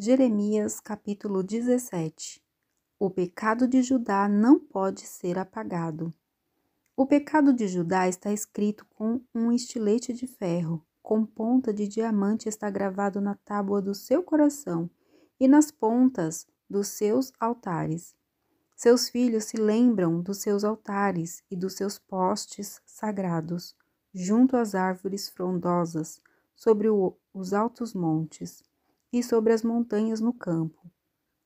Jeremias capítulo 17. O pecado de Judá não pode ser apagado. O pecado de Judá está escrito com um estilete de ferro, com ponta de diamante está gravado na tábua do seu coração e nas pontas dos seus altares. Seus filhos se lembram dos seus altares e dos seus postes sagrados, junto às árvores frondosas, sobre os altos montes e sobre as montanhas no campo.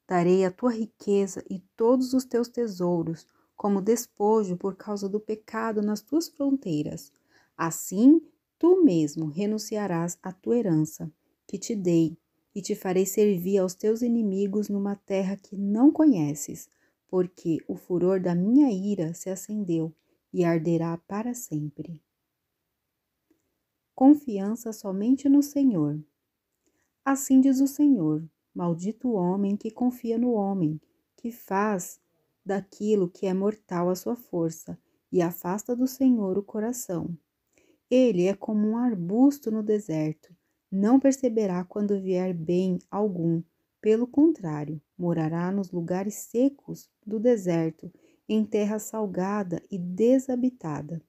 Darei a tua riqueza e todos os teus tesouros como despojo por causa do pecado nas tuas fronteiras. Assim, tu mesmo renunciarás à tua herança, que te dei, e te farei servir aos teus inimigos numa terra que não conheces, porque o furor da minha ira se acendeu e arderá para sempre. Confiança somente no Senhor. Assim diz o Senhor: maldito o homem que confia no homem, que faz daquilo que é mortal a sua força, e afasta do Senhor o coração. Ele é como um arbusto no deserto, não perceberá quando vier bem algum. Pelo contrário, morará nos lugares secos do deserto, em terra salgada e desabitada.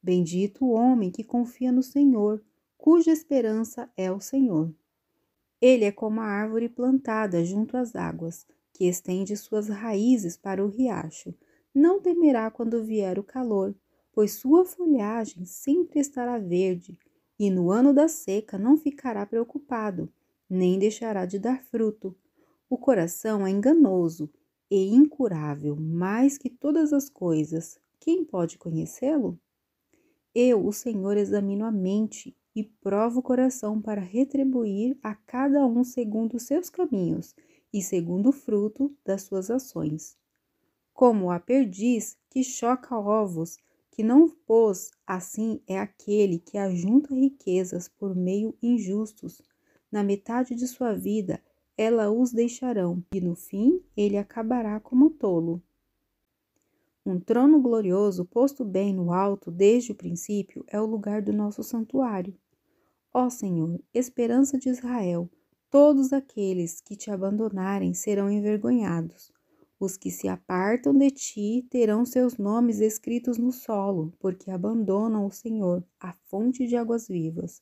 Bendito o homem que confia no Senhor, cuja esperança é o Senhor. Ele é como a árvore plantada junto às águas, que estende suas raízes para o riacho. Não temerá quando vier o calor, pois sua folhagem sempre estará verde, e no ano da seca não ficará preocupado, nem deixará de dar fruto. O coração é enganoso e incurável, mais que todas as coisas. Quem pode conhecê-lo? Eu, o Senhor, examino a mente e provo o coração para retribuir a cada um segundo os seus caminhos e segundo o fruto das suas ações. Como a perdiz que choca ovos, que não pôs, assim é aquele que ajunta riquezas por meio injustos. Na metade de sua vida, ela os deixarão, e no fim ele acabará como tolo. Um trono glorioso posto bem no alto desde o princípio é o lugar do nosso santuário. Ó Senhor, esperança de Israel, todos aqueles que te abandonarem serão envergonhados. Os que se apartam de ti terão seus nomes escritos no solo, porque abandonam o Senhor, a fonte de águas vivas.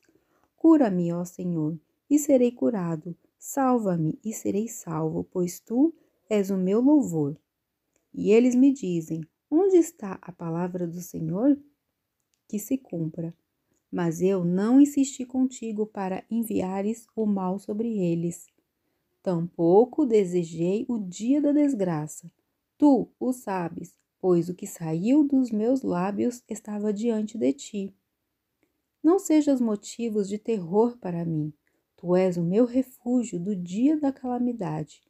Cura-me, ó Senhor, e serei curado. Salva-me e serei salvo, pois tu és o meu louvor. E eles me dizem: onde está a palavra do Senhor? Que se cumpra. Mas eu não insisti contigo para enviares o mal sobre eles. Tampouco desejei o dia da desgraça. Tu o sabes, pois o que saiu dos meus lábios estava diante de ti. Não sejas motivos de terror para mim. Tu és o meu refúgio do dia da calamidade.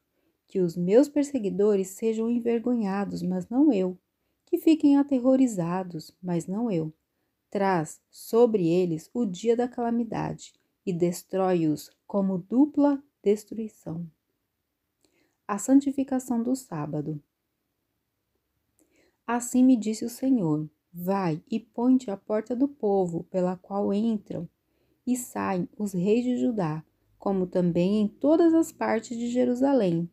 Que os meus perseguidores sejam envergonhados, mas não eu. Que fiquem aterrorizados, mas não eu. Traz sobre eles o dia da calamidade e destrói-os como dupla destruição. A santificação do sábado. Assim me disse o Senhor: vai e põe-te à porta do povo, pela qual entram e saem os reis de Judá, como também em todas as partes de Jerusalém.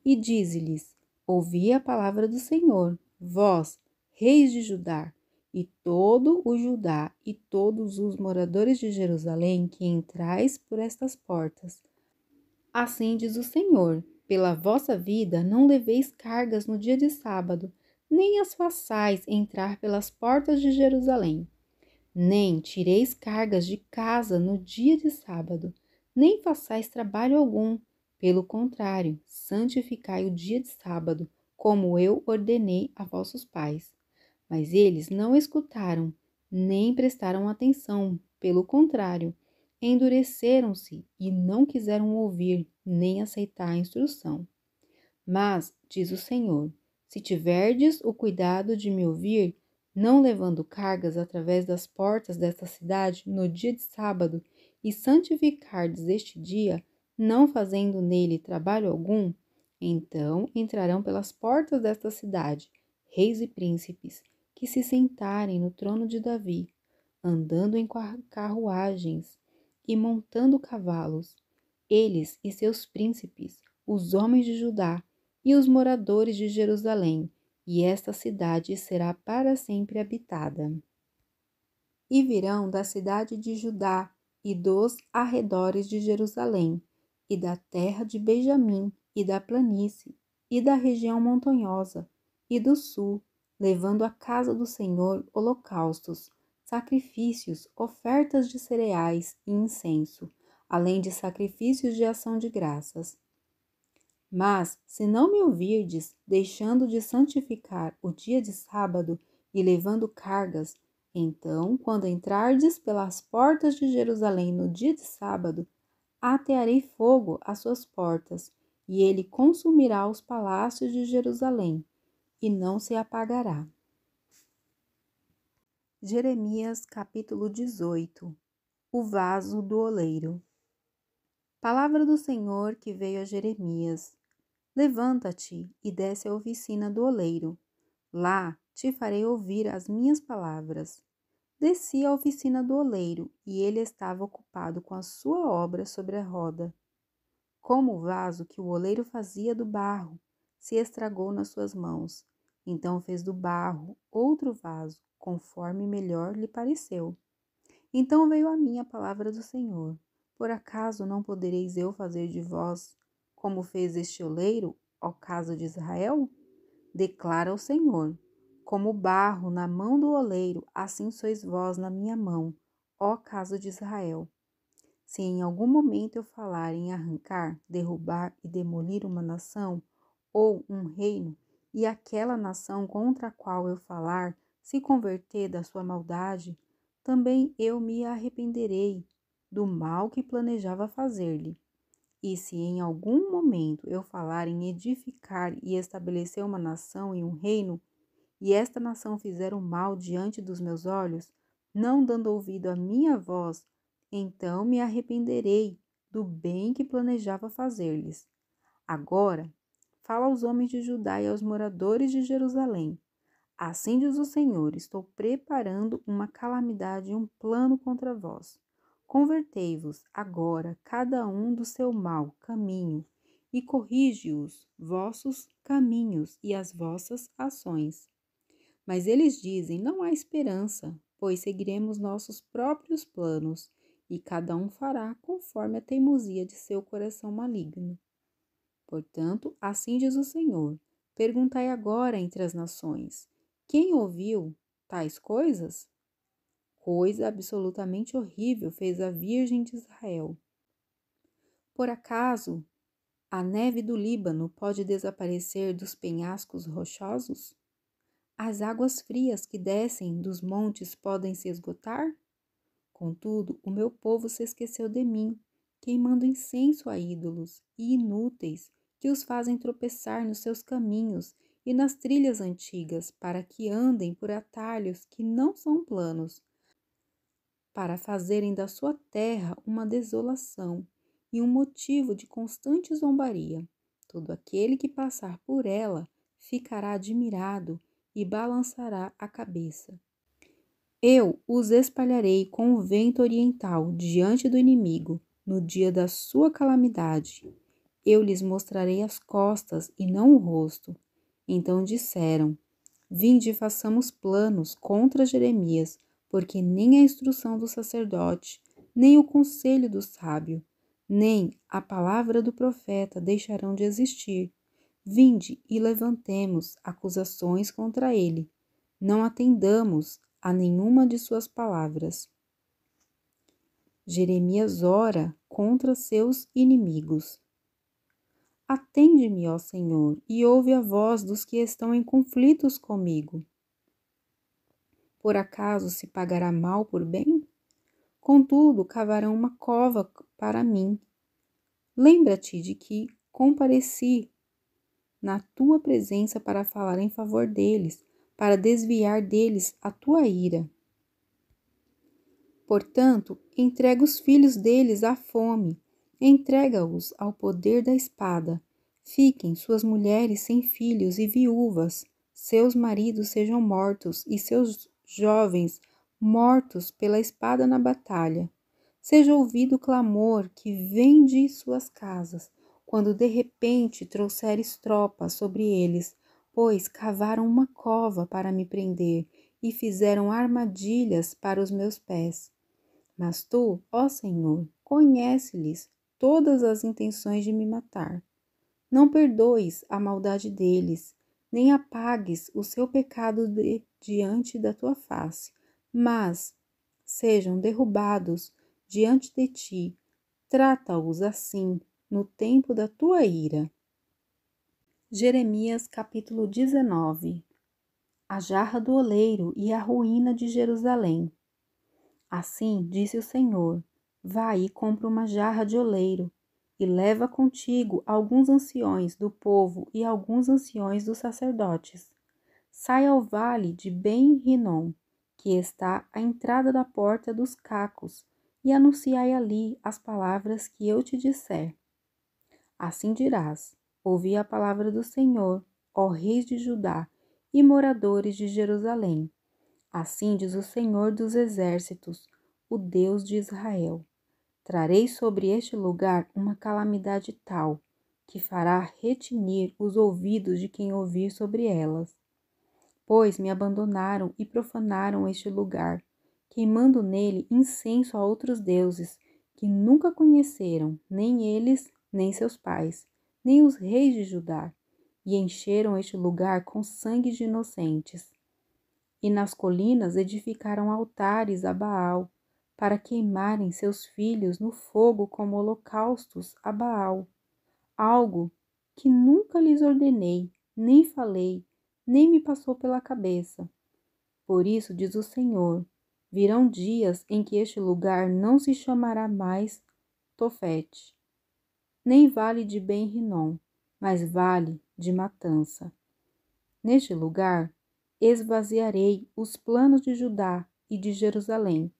E dize-lhes: ouvi a palavra do Senhor, vós, reis de Judá, e todo o Judá e todos os moradores de Jerusalém que entrais por estas portas. Assim diz o Senhor: pela vossa vida não leveis cargas no dia de sábado, nem as façais entrar pelas portas de Jerusalém. Nem tireis cargas de casa no dia de sábado, nem façais trabalho algum. Pelo contrário, santificai o dia de sábado, como eu ordenei a vossos pais. Mas eles não escutaram, nem prestaram atenção. Pelo contrário, endureceram-se e não quiseram ouvir, nem aceitar a instrução. Mas, diz o Senhor, se tiverdes o cuidado de me ouvir, não levando cargas através das portas desta cidade no dia de sábado, e santificardes este dia, não fazendo nele trabalho algum, então entrarão pelas portas desta cidade reis e príncipes, que se sentarem no trono de Davi, andando em carruagens e montando cavalos, eles e seus príncipes, os homens de Judá e os moradores de Jerusalém, e esta cidade será para sempre habitada. E virão da cidade de Judá e dos arredores de Jerusalém, e da terra de Benjamim, e da planície, e da região montanhosa, e do sul, levando à casa do Senhor holocaustos, sacrifícios, ofertas de cereais e incenso, além de sacrifícios de ação de graças. Mas, se não me ouvirdes, deixando de santificar o dia de sábado e levando cargas, então, quando entrardes pelas portas de Jerusalém no dia de sábado, atearei fogo às suas portas, e ele consumirá os palácios de Jerusalém, e não se apagará. Jeremias capítulo 18. O vaso do oleiro. Palavra do Senhor que veio a Jeremias. Levanta-te e desce à oficina do oleiro. Lá te farei ouvir as minhas palavras. Desci à oficina do oleiro, e ele estava ocupado com a sua obra sobre a roda. Como o vaso que o oleiro fazia do barro se estragou nas suas mãos, então fez do barro outro vaso, conforme melhor lhe pareceu. Então veio a mim a palavra do Senhor. Por acaso não podereis eu fazer de vós como fez este oleiro, ó casa de Israel? Declara o Senhor. Como barro na mão do oleiro, assim sois vós na minha mão, ó casa de Israel. Se em algum momento eu falar em arrancar, derrubar e demolir uma nação, ou um reino, e aquela nação contra a qual eu falar se converter da sua maldade, também eu me arrependerei do mal que planejava fazer-lhe. E se em algum momento eu falar em edificar e estabelecer uma nação e um reino, e esta nação fizer o mal diante dos meus olhos, não dando ouvido à minha voz, então me arrependerei do bem que planejava fazer-lhes. Agora, fala aos homens de Judá e aos moradores de Jerusalém. Assim diz o Senhor, estou preparando uma calamidade e um plano contra vós. Convertei-vos agora, cada um do seu mau caminho, e corrige os vossos caminhos e as vossas ações. Mas eles dizem, não há esperança, pois seguiremos nossos próprios planos, e cada um fará conforme a teimosia de seu coração maligno. Portanto, assim diz o Senhor, perguntai agora entre as nações, quem ouviu tais coisas? Coisa absolutamente horrível fez a Virgem de Israel. Por acaso, a neve do Líbano pode desaparecer dos penhascos rochosos? As águas frias que descem dos montes podem se esgotar? Contudo, o meu povo se esqueceu de mim, queimando incenso a ídolos e inúteis que os fazem tropeçar nos seus caminhos e nas trilhas antigas, para que andem por atalhos que não são planos, para fazerem da sua terra uma desolação e um motivo de constante zombaria. Todo aquele que passar por ela ficará admirado e balançará a cabeça. Eu os espalharei com o vento oriental diante do inimigo, no dia da sua calamidade. Eu lhes mostrarei as costas e não o rosto. Então disseram, vinde e façamos planos contra Jeremias, porque nem a instrução do sacerdote, nem o conselho do sábio, nem a palavra do profeta deixarão de existir. Vinde e levantemos acusações contra ele. Não atendamos a nenhuma de suas palavras. Jeremias ora contra seus inimigos. Atende-me, ó Senhor, e ouve a voz dos que estão em conflitos comigo. Por acaso se pagará mal por bem? Contudo, cavarão uma cova para mim. Lembra-te de que compareci na tua presença para falar em favor deles, para desviar deles a tua ira. Portanto, entrega os filhos deles à fome, entrega-os ao poder da espada. Fiquem suas mulheres sem filhos e viúvas, seus maridos sejam mortos e seus jovens mortos pela espada na batalha. Seja ouvido o clamor que vem de suas casas, quando de repente trouxeres tropas sobre eles, pois cavaram uma cova para me prender e fizeram armadilhas para os meus pés. Mas tu, ó Senhor, conhece-lhes todas as intenções de me matar. Não perdoes a maldade deles, nem apagues o seu pecado diante da tua face, mas sejam derrubados diante de ti. Trata-os assim no tempo da tua ira. Jeremias capítulo 19. A jarra do oleiro e a ruína de Jerusalém. Assim disse o Senhor: vai e compra uma jarra de oleiro, e leva contigo alguns anciões do povo e alguns anciões dos sacerdotes. Sai ao vale de Ben-Rinom, que está à entrada da porta dos cacos, e anunciai ali as palavras que eu te disser. Assim dirás: ouvi a palavra do Senhor, ó reis de Judá e moradores de Jerusalém. Assim diz o Senhor dos exércitos, o Deus de Israel: trarei sobre este lugar uma calamidade tal, que fará retinir os ouvidos de quem ouvir sobre elas. Pois me abandonaram e profanaram este lugar, queimando nele incenso a outros deuses, que nunca conheceram, nem eles, nem seus pais, nem os reis de Judá, e encheram este lugar com sangue de inocentes. E nas colinas edificaram altares a Baal, para queimarem seus filhos no fogo como holocaustos a Baal, algo que nunca lhes ordenei, nem falei, nem me passou pela cabeça. Por isso, diz o Senhor, virão dias em que este lugar não se chamará mais Tofete, nem vale de Ben-Rinom, mas vale de matança. Neste lugar, esvaziarei os planos de Judá e de Jerusalém.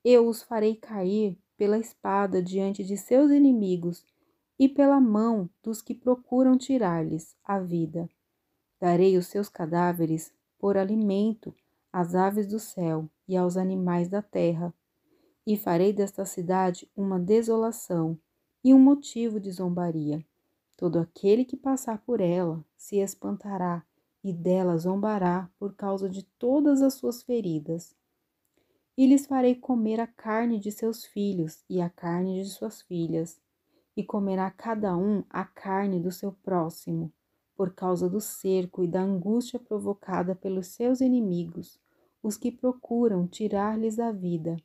Eu os farei cair pela espada diante de seus inimigos e pela mão dos que procuram tirar-lhes a vida. Darei os seus cadáveres por alimento às aves do céu e aos animais da terra, e farei desta cidade uma desolação e um motivo de zombaria. Todo aquele que passar por ela se espantará e dela zombará por causa de todas as suas feridas. E lhes farei comer a carne de seus filhos e a carne de suas filhas, e comerá cada um a carne do seu próximo, por causa do cerco e da angústia provocada pelos seus inimigos, os que procuram tirar-lhes a vida.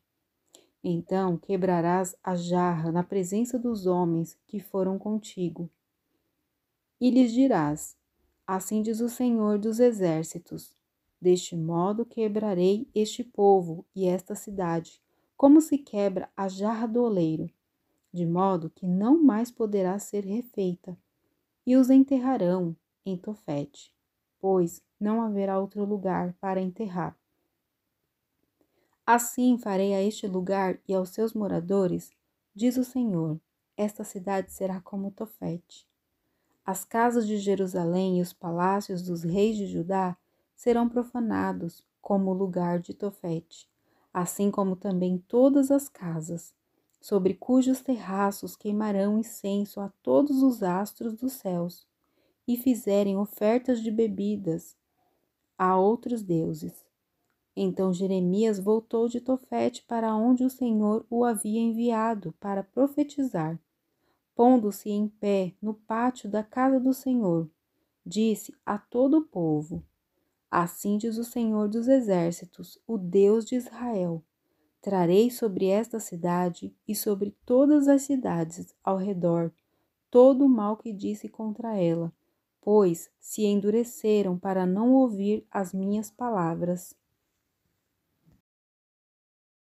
Então quebrarás a jarra na presença dos homens que foram contigo, e lhes dirás: assim diz o Senhor dos exércitos: deste modo quebrarei este povo e esta cidade, como se quebra a jarra do oleiro, de modo que não mais poderá ser refeita, e os enterrarão em Tofete, pois não haverá outro lugar para enterrar. Assim farei a este lugar e aos seus moradores, diz o Senhor: esta cidade será como Tofete. As casas de Jerusalém e os palácios dos reis de Judá serão profanados como o lugar de Tofete, assim como também todas as casas, sobre cujos terraços queimarão incenso a todos os astros dos céus, e fizerem ofertas de bebidas a outros deuses. Então Jeremias voltou de Tofete para onde o Senhor o havia enviado para profetizar. Pondo-se em pé no pátio da casa do Senhor, disse a todo o povo: assim diz o Senhor dos exércitos, o Deus de Israel: trarei sobre esta cidade e sobre todas as cidades ao redor todo o mal que disse contra ela, pois se endureceram para não ouvir as minhas palavras.